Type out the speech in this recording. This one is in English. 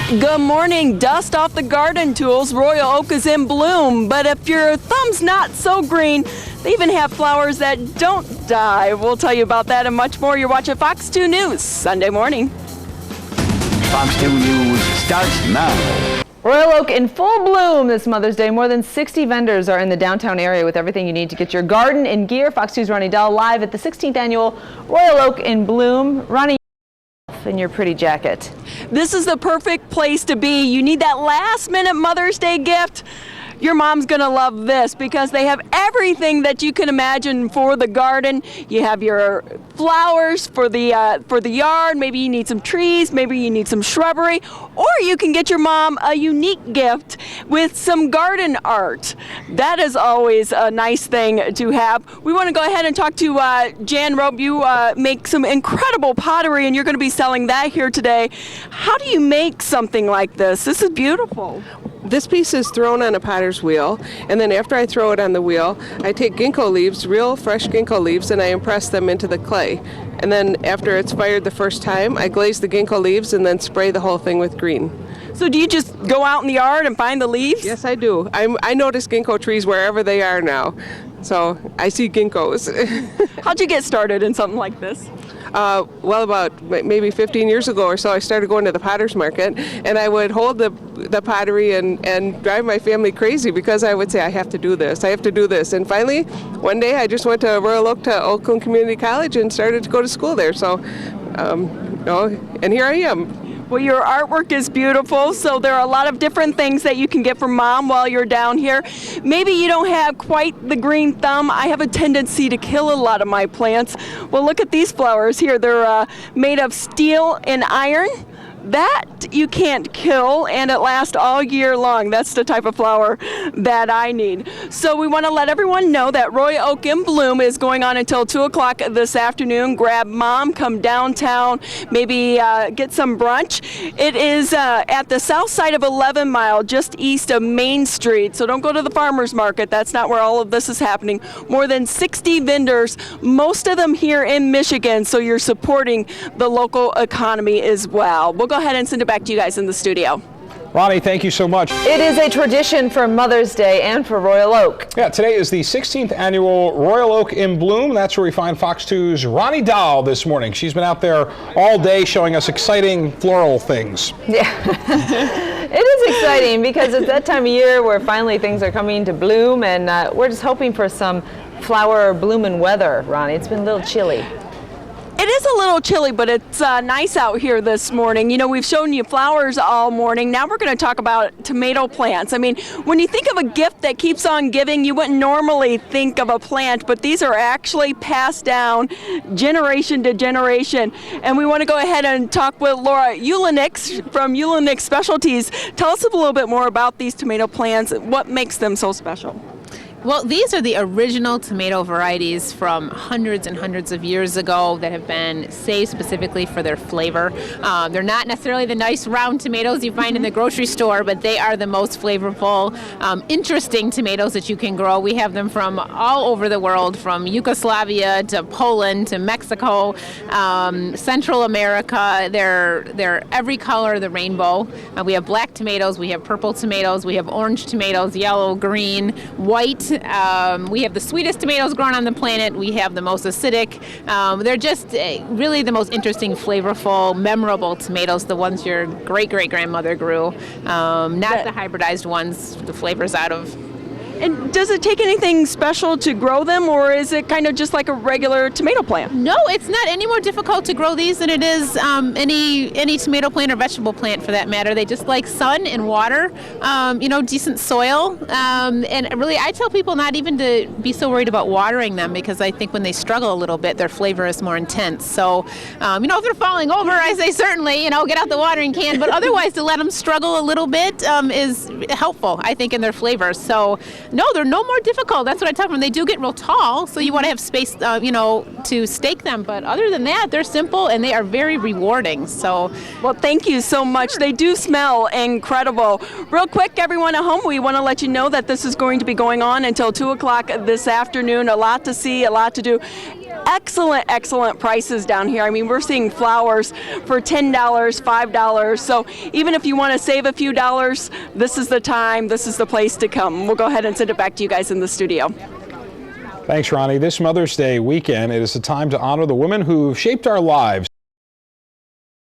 Good morning. Dust off the garden tools. Royal oak is in bloom. But if your thumb's not so green, they even have flowers that don't die. We'll tell you about that and much more. You're watching Fox 2 News Sunday morning. Fox 2 News starts now. Royal oak in full bloom this Mother's Day. More than 60 vendors are in the downtown area with everything you need to get your garden in gear. Fox 2's Ronnie Dahl live at the 16th annual Royal Oak in Bloom. Ronnie, in your pretty jacket. This is the perfect place to be. You need that last minute Mother's Day gift. Your mom's gonna love this because they have everything that you can imagine for the garden. You have your flowers for the yard. Maybe you need some trees. Maybe you need some shrubbery, or you can get your mom a unique gift with some garden art. That is always a nice thing to have. We want to go ahead and talk to Jan Rope. You make some incredible pottery, and you're going to be selling that here today. How do you make something like this? This is beautiful. This piece is thrown on a potter's wheel, and then after I throw it on the wheel, I take ginkgo leaves, real fresh ginkgo leaves, and I impress them into the clay. And then after it's fired the first time, I glaze the ginkgo leaves and then spray the whole thing with green. So do you just go out in the yard and find the leaves? Yes, I do. I notice ginkgo trees wherever they are now. So I see ginkgos. How'd you get started in something like this? Well, about maybe 15 years ago or so, I started going to the potter's market, and I would hold the pottery and drive my family crazy because I would say, I have to do this, I have to do this. And finally, one day I just went to Royal Oak to Oakland Community College and started to go to school there. So, and here I am. Well, your artwork is beautiful, so there are a lot of different things that you can get from Mom while you're down here. Maybe you don't have quite the green thumb. I have a tendency to kill a lot of my plants. Well, look at these flowers here. They're made of steel and iron. That you can't kill, and it lasts all year long. That's the type of flower that I need. So we want to let everyone know that Royal Oak in Bloom is going on until 2 o'clock this afternoon. Grab Mom, come downtown, maybe get some brunch. It is at the south side of 11 Mile, just east of Main Street. So don't go to the farmer's market. That's not where all of this is happening. More than 60 vendors, most of them here in Michigan, so you're supporting the local economy as well. We'll go ahead and send it back to you guys in the studio. Ronnie, thank you so much. It is a tradition for Mother's Day and for Royal Oak. Yeah, today is the 16th annual Royal Oak in Bloom. That's where we find Fox 2's Ronnie Dahl this morning. She's been out there all day showing us exciting floral things. Yeah, it is exciting because it's that time of year where finally things are coming to bloom, and we're just hoping for some flower blooming weather, Ronnie. It's been a little chilly. It is a little chilly, but it's nice out here this morning. You know, we've shown you flowers all morning. Now we're going to talk about tomato plants. I mean, when you think of a gift that keeps on giving, you wouldn't normally think of a plant, but these are actually passed down generation to generation. And we want to go ahead and talk with Laura Ulenix from Ulenix Specialties. Tell us a little bit more about these tomato plants. What makes them so special? Well, these are the original tomato varieties from hundreds and hundreds of years ago that have been saved specifically for their flavor. They're not necessarily the nice round tomatoes you find in the grocery store, but they are the most flavorful, interesting tomatoes that you can grow. We have them from all over the world, from Yugoslavia to Poland to Mexico, Central America. They're every color of the rainbow. We have black tomatoes, we have purple tomatoes, we have orange tomatoes, yellow, green, white. We have the sweetest tomatoes grown on the planet. We have the most acidic. They're just really the most interesting, flavorful, memorable tomatoes, the ones your great-great-grandmother grew, not the hybridized ones, the flavors out of. And does it take anything special to grow them, or is it kind of just like a regular tomato plant? No, it's not any more difficult to grow these than it is any tomato plant or vegetable plant for that matter. They just like sun and water, decent soil. And really, I tell people not even to be so worried about watering them, because I think when they struggle a little bit, their flavor is more intense. So, if they're falling over, I say certainly, get out the watering can. But otherwise, to let them struggle a little bit is helpful, I think, in their flavors. So, no, they're no more difficult. That's what I tell them. They do get real tall, so you want to have space, to stake them. But other than that, they're simple and they are very rewarding. So, well, thank you so much. They do smell incredible. Real quick, everyone at home, we want to let you know that this is going to be going on until 2 o'clock this afternoon. A lot to see, a lot to do. excellent, excellent prices down here. I mean, we're seeing flowers for $10, $5. So even if you want to save a few dollars, this is the time, this is the place to come. We'll go ahead and send it back to you guys in the studio. Thanks, Ronnie. This Mother's Day weekend, it is a time to honor the women who shaped our lives.